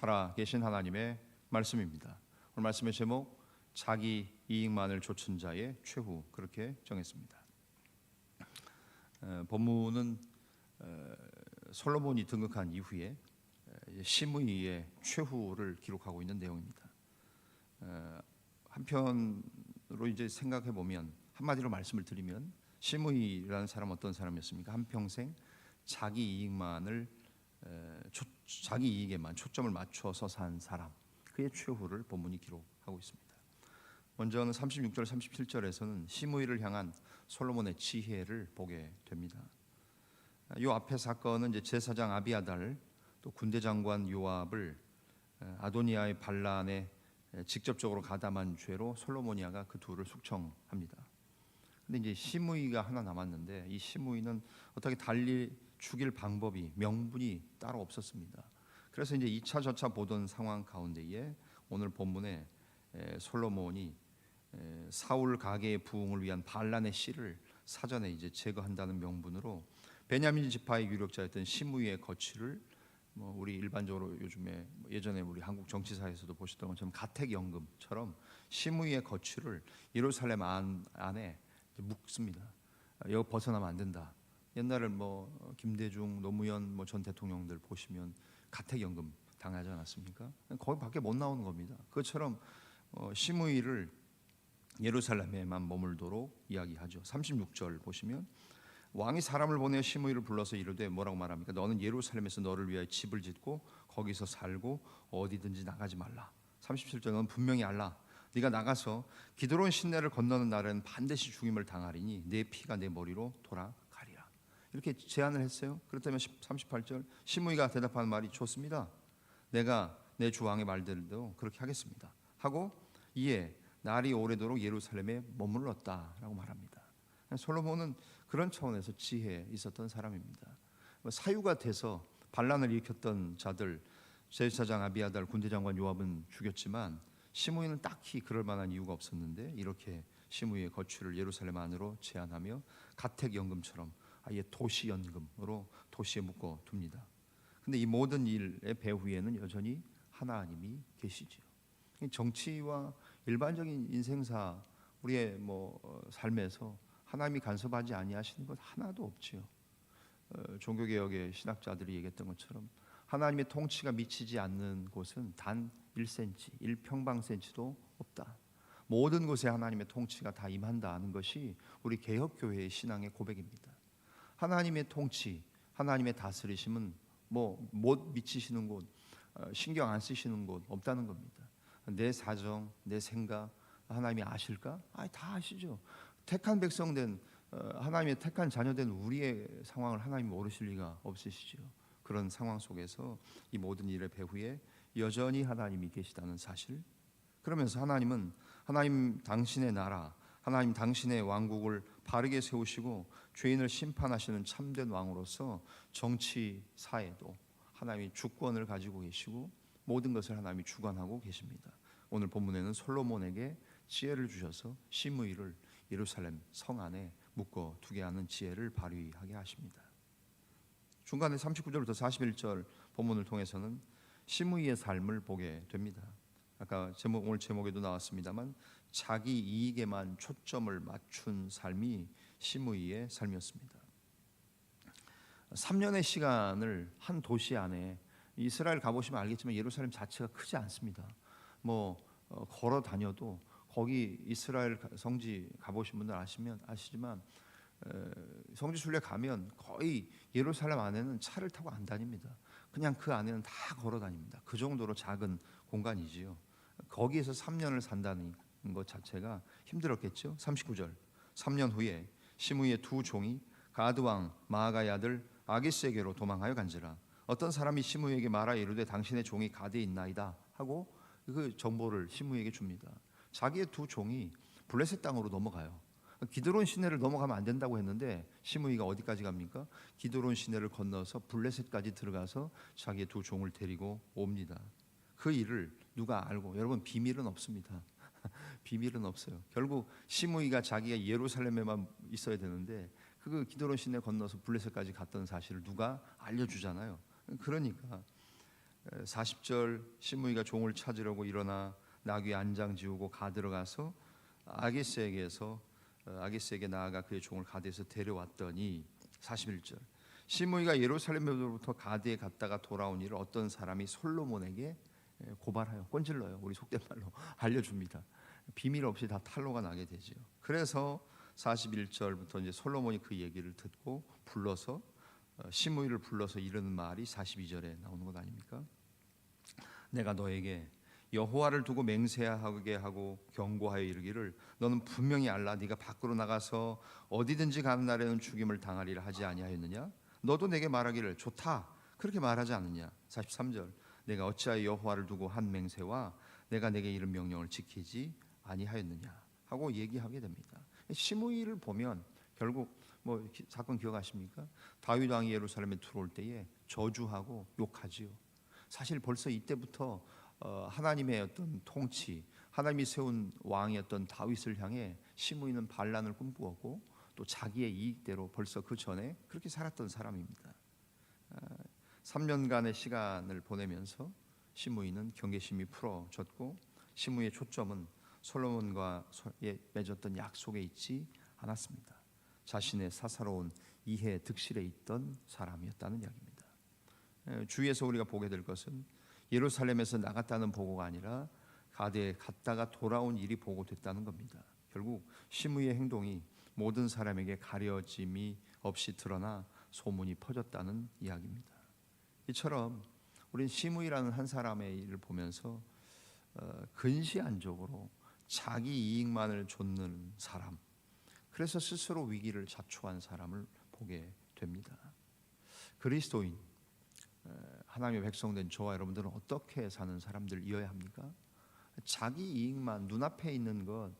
살아계신 하나님의 말씀입니다. 오늘 말씀의 제목, 자기 이익만을 좇은 자의 최후, 그렇게 정했습니다. 본문은 솔로몬이 등극한 이후에 시므이의 최후를 기록하고 있는 내용입니다. 한편으로 이제 생각해 보면, 한마디로 말씀을 드리면, 시므이라는 사람 어떤 사람이었습니까? 한평생 자기 이익에만 초점을 맞춰서 산 사람, 그의 최후를 본문이 기록하고 있습니다. 먼저는 36절 37절에서는 시므이를 향한 솔로몬의 지혜를 보게 됩니다. 이 앞에 사건은 이제 제사장 아비아달, 또 군대 장관 요압을 아도니아의 반란에 직접적으로 가담한 죄로 솔로몬이아가 그 둘을 숙청합니다. 근데 이제 시므이가 하나 남았는데, 이 시므이는 어떻게 달리 죽일 방법이, 명분이 따로 없었습니다. 그래서 이제 2차 저차 보던 상황 가운데에 오늘 본문에 솔로몬이 사울 가계의 부흥을 위한 반란의 씨를 사전에 이제 제거한다는 명분으로 베냐민 지파의 유력자였던 시므이의 거취를 우리 일반적으로 요즘에 예전에 우리 한국 정치사에서도 보셨던 것처럼 가택연금처럼 시므이의 거취를 예루살렘 안에 묵습니다. 여기 벗어나면 안 된다. 옛날에 김대중, 노무현 전 대통령들 보시면 가택연금 당하지 않았습니까? 거기 밖에 못 나오는 겁니다. 그것처럼 시므이를 예루살렘에만 머물도록 이야기하죠. 36절 보시면 왕이 사람을 보내어 시므이를 불러서 이르되 뭐라고 말합니까? 너는 예루살렘에서 너를 위하여 집을 짓고 거기서 살고 어디든지 나가지 말라. 37절 너는 분명히 알라. 네가 나가서 기드론 신내를 건너는 날에는 반드시 죽임을 당하리니 내 피가 내 머리로 돌아가리라. 이렇게 제안을 했어요. 그렇다면 38절 시므이가 대답하는 말이 좋습니다. 내가 내 주 왕의 말대로 그렇게 하겠습니다 하고 이에 날이 오래도록 예루살렘에 머물렀다라고 말합니다. 솔로몬은 그런 차원에서 지혜에 있었던 사람입니다. 사유가 돼서 반란을 일으켰던 자들, 제사장 아비아달, 군대장관 요압은 죽였지만 시므이는 딱히 그럴 만한 이유가 없었는데 이렇게 시므이의 거취를 예루살렘 안으로 제안하며 가택연금처럼 아예 도시연금으로 도시에 묶어 둡니다. 근데 이 모든 일의 배후에는 여전히 하나님이 계시지요. 정치와 일반적인 인생사, 우리의 삶에서 하나님이 간섭하지 아니하시는 것 하나도 없지요. 종교개혁의 신학자들이 얘기했던 것처럼 하나님의 통치가 미치지 않는 곳은 단 1cm, 1평방센치도 없다. 모든 곳에 하나님의 통치가 다 임한다는 것이 우리 개혁교회의 신앙의 고백입니다. 하나님의 통치, 하나님의 다스리심은 못 미치시는 곳, 신경 안 쓰시는 곳 없다는 겁니다. 내 사정, 내 생각 하나님이 아실까? 다 아시죠. 택한 백성된 하나님의 택한 자녀된 우리의 상황을 하나님이 모르실 리가 없으시죠. 그런 상황 속에서 이 모든 일의 배후에 여전히 하나님이 계시다는 사실, 그러면서 하나님은 하나님 당신의 나라, 하나님 당신의 왕국을 바르게 세우시고 죄인을 심판하시는 참된 왕으로서 정치사에도 하나님이 주권을 가지고 계시고 모든 것을 하나님이 주관하고 계십니다. 오늘 본문에는 솔로몬에게 지혜를 주셔서 시므이를 예루살렘 성 안에 묶어 두게 하는 지혜를 발휘하게 하십니다. 중간에 39절부터 41절 본문을 통해서는 시므이의 삶을 보게 됩니다. 아까 오늘 제목에도 나왔습니다만 자기 이익에만 초점을 맞춘 삶이 시므이의 삶이었습니다. 3년의 시간을 한 도시 안에, 이스라엘 가보시면 알겠지만 예루살렘 자체가 크지 않습니다. 걸어 다녀도 거기 이스라엘 성지 가보신 분들 아시지만 성지 순례 가면 거의 예루살렘 안에는 차를 타고 안 다닙니다. 그냥 그 안에는 다 걸어 다닙니다. 그 정도로 작은 공간이지요. 거기에서 3년을 산다는 것 자체가 힘들었겠죠. 39절 3년 후에 시므이의 두 종이 가드 왕 마아가의 아들 아기스에게로 도망하여 간지라. 어떤 사람이 시므이에게 말하 이르되 당신의 종이 가드에 있나이다 하고 그 정보를 시므이에게 줍니다. 자기의 두 종이 블레셋 땅으로 넘어가요. 기드론 시내를 넘어가면 안 된다고 했는데 시므이가 어디까지 갑니까? 기드론 시내를 건너서 블레셋까지 들어가서 자기의 두 종을 데리고 옵니다. 그 일을 누가 알고, 여러분 비밀은 없습니다. 비밀은 없어요. 결국 시므이가 자기가 예루살렘에만 있어야 되는데 그 기드론 시내 건너서 블레셋까지 갔던 사실을 누가 알려주잖아요. 그러니까 40절 시므이가 종을 찾으려고 일어나 나귀 안장 지우고 가 들어가서 아기스에게 나아가 그의 종을 가드에서 데려왔더니 41절 시므이가 예루살렘으로부터 가드에 갔다가 돌아온 일을 어떤 사람이 솔로몬에게 고발하여 꼰질러요. 우리 속된 말로 알려줍니다. 비밀 없이 다 탄로가 나게 되죠. 그래서 41절부터 이제 솔로몬이 그 얘기를 듣고 불러서 시므이를 불러서 이르는 말이 42절에 나오는 것 아닙니까? 내가 너에게 여호와를 두고 맹세하게 하고 경고하여 이르기를 너는 분명히 알라. 네가 밖으로 나가서 어디든지 가는 날에는 죽임을 당하리라 하지 아니하였느냐? 너도 내게 말하기를 좋다 그렇게 말하지 않느냐? 43절 내가 어찌하여 여호와를 두고 한 맹세와 내가 내게 이른 명령을 지키지 아니하였느냐 하고 얘기하게 됩니다. 시므이를 보면 결국 사건 기억하십니까? 다윗 왕이 예루살렘에 들어올 때에 저주하고 욕하지요. 사실 벌써 이때부터 하나님의 어떤 통치, 하나님이 세운 왕이었던 다윗을 향해 시므이는 반란을 꿈꾸었고 또 자기의 이익대로 벌써 그 전에 그렇게 살았던 사람입니다. 3년간의 시간을 보내면서 시므이는 경계심이 풀어졌고 시므이의 초점은 솔로몬과 맺었던 약속에 있지 않았습니다. 자신의 사사로운 이해 득실에 있던 사람이었다는 이야기입니다. 주위에서 우리가 보게 될 것은 예루살렘에서 나갔다는 보고가 아니라 가드에 갔다가 돌아온 일이 보고됐다는 겁니다. 결국 시므이의 행동이 모든 사람에게 가려짐이 없이 드러나 소문이 퍼졌다는 이야기입니다. 이처럼 우리는 시므이라는 한 사람의 일을 보면서 근시안적으로 자기 이익만을 좇는 사람, 그래서 스스로 위기를 자초한 사람을 보게 됩니다. 그리스도인, 하나님의 백성된 저와 여러분들은 어떻게 사는 사람들이어야 합니까? 자기 이익만, 눈앞에 있는 것,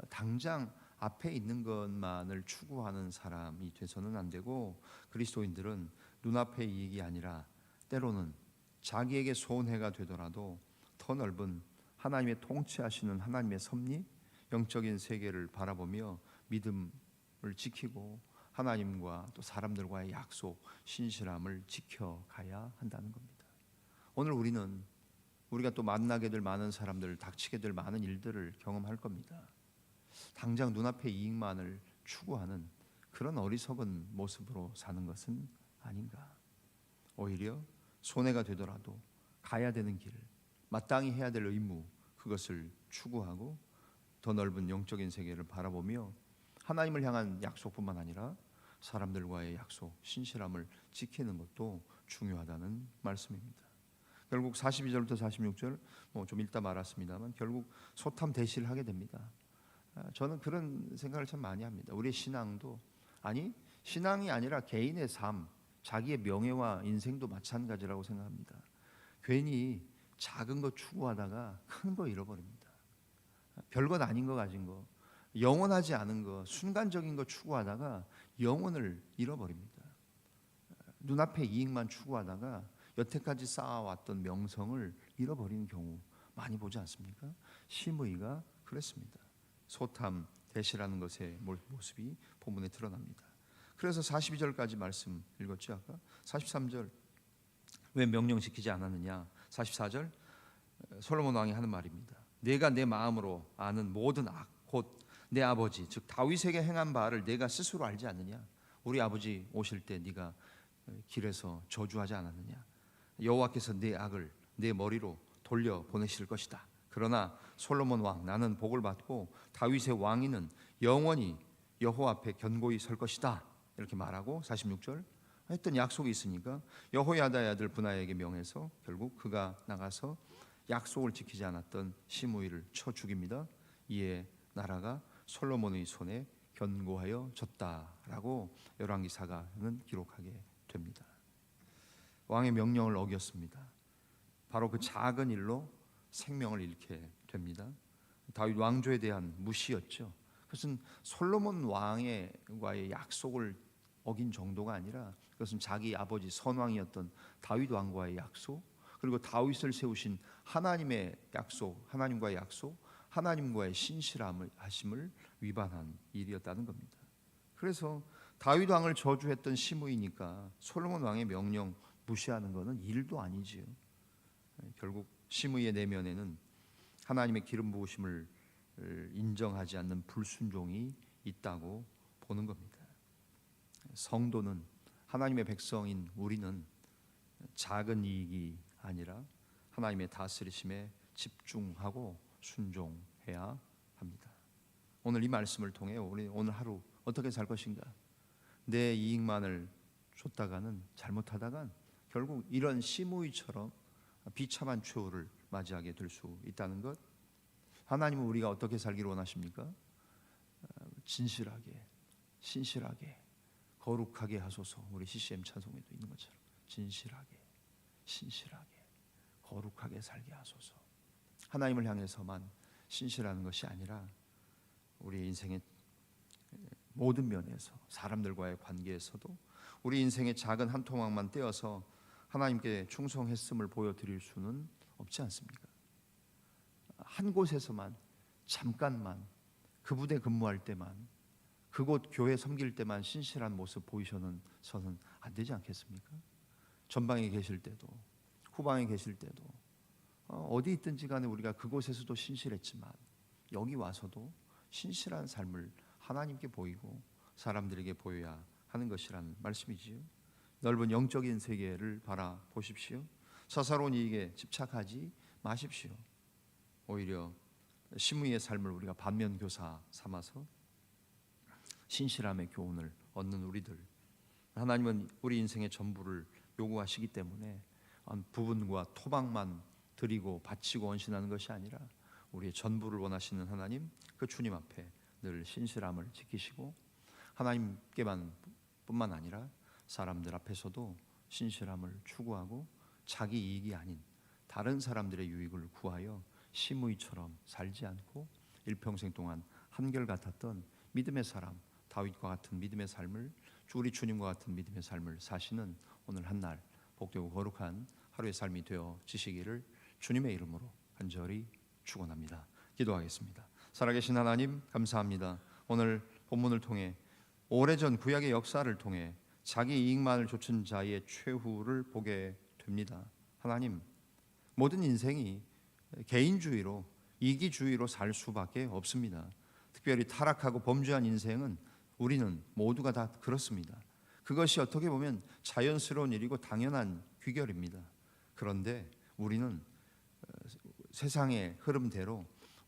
당장 앞에 있는 것만을 추구하는 사람이 돼서는 안 되고, 그리스도인들은 눈앞의 이익이 아니라 때로는 자기에게 손해가 되더라도 더 넓은 하나님의 통치하시는 하나님의 섭리, 영적인 세계를 바라보며 믿음을 지키고 하나님과 또 사람들과의 약속, 신실함을 지켜가야 한다는 겁니다. 오늘 우리가 또 만나게 될 많은 사람들, 닥치게 될 많은 일들을 경험할 겁니다. 당장 눈앞의 이익만을 추구하는 그런 어리석은 모습으로 사는 것은 아닌가. 오히려 손해가 되더라도 가야 되는 길, 마땅히 해야 될 의무, 그것을 추구하고 더 넓은 영적인 세계를 바라보며 하나님을 향한 약속뿐만 아니라 사람들과의 약속, 신실함을 지키는 것도 중요하다는 말씀입니다. 결국 42절부터 46절 좀 읽다 말았습니다만 결국 소탐 대시를 하게 됩니다. 저는 그런 생각을 참 많이 합니다. 우리의 신앙도, 신앙이 아니라 개인의 삶, 자기의 명예와 인생도 마찬가지라고 생각합니다. 괜히 작은 거 추구하다가 큰 거 잃어버립니다. 별것 아닌 거 가진 거, 영원하지 않은 거, 순간적인 거 추구하다가 영혼을 잃어버립니다. 눈앞의 이익만 추구하다가 여태까지 쌓아왔던 명성을 잃어버리는 경우 많이 보지 않습니까? 시므이가 그랬습니다. 소탐 대시라는 것의 모습이 본문에 드러납니다. 그래서 42절까지 말씀 읽었죠. 아까 43절 왜 명령시키지 않았느냐. 44절 솔로몬 왕이 하는 말입니다. 내가 내 마음으로 아는 모든 악, 곧 내 아버지 즉 다윗에게 행한 바를 내가 스스로 알지 않느냐. 우리 아버지 오실 때 네가 길에서 저주하지 않았느냐. 여호와께서 내 악을 내 머리로 돌려 보내실 것이다. 그러나 솔로몬 왕 나는 복을 받고 다윗의 왕위는 영원히 여호와 앞에 견고히 설 것이다. 이렇게 말하고 46절 했던 약속이 있으니까 여호야다의 아들 브나야에게 명해서 결국 그가 나가서 약속을 지키지 않았던 시므이를 쳐 죽입니다. 이에 나라가 솔로몬의 손에 견고하여 졌다라고 열왕기사가는 기록하게 됩니다. 왕의 명령을 어겼습니다. 바로 그 작은 일로 생명을 잃게 됩니다. 다윗 왕조에 대한 무시였죠. 그것은 솔로몬 왕과의 약속을 어긴 정도가 아니라 그것은 자기 아버지 선왕이었던 다윗 왕과의 약속, 그리고 다윗을 세우신 하나님의 약속, 하나님과의 약속, 하나님과의 신실하심을 위반한 일이었다는 겁니다. 그래서 다윗 왕을 저주했던 시므이니까 솔로몬 왕의 명령 무시하는 것은 일도 아니지요. 결국 심의의 내면에는 하나님의 기름 부으심을 인정하지 않는 불순종이 있다고 보는 겁니다. 성도는, 하나님의 백성인 우리는 작은 이익이 아니라 하나님의 다스리심에 집중하고 순종해야 합니다. 오늘 이 말씀을 통해 우리 오늘 하루 어떻게 살 것인가? 내 이익만을 쫓다가는, 잘못하다간 결국 이런 시므이처럼 비참한 최후를 맞이하게 될 수 있다는 것. 하나님은 우리가 어떻게 살기를 원하십니까? 진실하게, 신실하게, 거룩하게 하소서. 우리 CCM 찬송에도 있는 것처럼 진실하게, 신실하게, 거룩하게 살게 하소서. 하나님을 향해서만 신실하는 것이 아니라 우리 인생의 모든 면에서, 사람들과의 관계에서도 우리 인생의 작은 한 토막만 떼어서 하나님께 충성했음을 보여드릴 수는 없지 않습니까? 한 곳에서만, 잠깐만, 그 부대 근무할 때만, 그곳 교회 섬길 때만 신실한 모습 보이셔서는 안 되지 않겠습니까? 전방에 계실 때도, 후방에 계실 때도, 어디 있든지 간에 우리가 그곳에서도 신실했지만 여기 와서도 신실한 삶을 하나님께 보이고 사람들에게 보여야 하는 것이라는 말씀이지요. 넓은 영적인 세계를 바라보십시오. 사사로운 이익에 집착하지 마십시오. 오히려 심의의 삶을 우리가 반면교사 삼아서 신실함의 교훈을 얻는 우리들, 하나님은 우리 인생의 전부를 요구하시기 때문에 부분과 토막만 드리고 바치고 헌신하는 것이 아니라 우리의 전부를 원하시는 하나님, 그 주님 앞에 늘 신실함을 지키시고 하나님께만 뿐만 아니라 사람들 앞에서도 신실함을 추구하고 자기 이익이 아닌 다른 사람들의 유익을 구하여 시므이처럼 살지 않고 일평생 동안 한결같았던 믿음의 사람, 다윗과 같은 믿음의 삶을, 우리 주님과 같은 믿음의 삶을 사시는 오늘 한날 복되고 거룩한 하루의 삶이 되어지시기를 주님의 이름으로 간절히 축원합니다. 기도하겠습니다. 살아계신 하나님, 감사합니다. 오늘 본문을 통해 오래전 구약의 역사를 통해 자기 이익만을 좇은 자의 최후를 보게 됩니다. 하나님, 모든 인생이 개인주의로, 이기주의로 살 수밖에 없습니다. 특별히 타락하고 범죄한 인생은 우리는 모두가 다 그렇습니다. 그것이 어떻게 보면 자연스러운 일이고 당연한 귀결입니다. 그런데 우리는 세상의 흐름대로,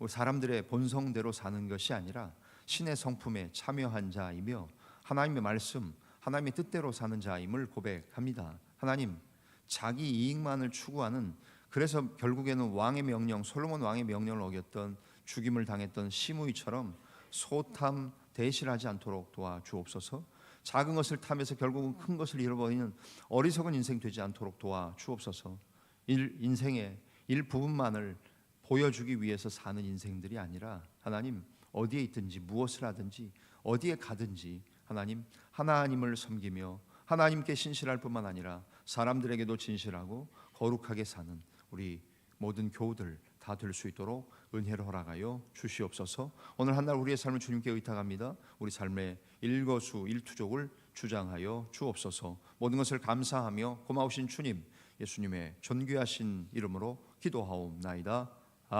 사람들의 본성대로 사는 것이 아니라 신의 성품에 참여한 자이며 하나님의 말씀, 하나님의 뜻대로 사는 자임을 고백합니다. 하나님, 자기 이익만을 추구하는, 그래서 결국에는 왕의 명령, 솔로몬 왕의 명령을 어겼던, 죽임을 당했던 시므이처럼 소탐 대실하지 않도록 도와주옵소서. 작은 것을 탐해서 결국은 큰 것을 잃어버리는 어리석은 인생 되지 않도록 도와주옵소서. 인생의 일부분만을 보여주기 위해서 사는 인생들이 아니라 하나님, 어디에 있든지 무엇을 하든지 어디에 가든지 하나님, 하나님을 섬기며 하나님께 신실할 뿐만 아니라 사람들에게도 진실하고 거룩하게 사는 우리 모든 교우들 다 될 수 있도록 은혜를 허락하여 주시옵소서. 오늘 한날 우리의 삶을 주님께 의탁합니다. 우리 삶의 일거수 일투족을 주장하여 주옵소서. 모든 것을 감사하며 고마우신 주님, 예수님의 존귀하신 이름으로 기도하옵나이다.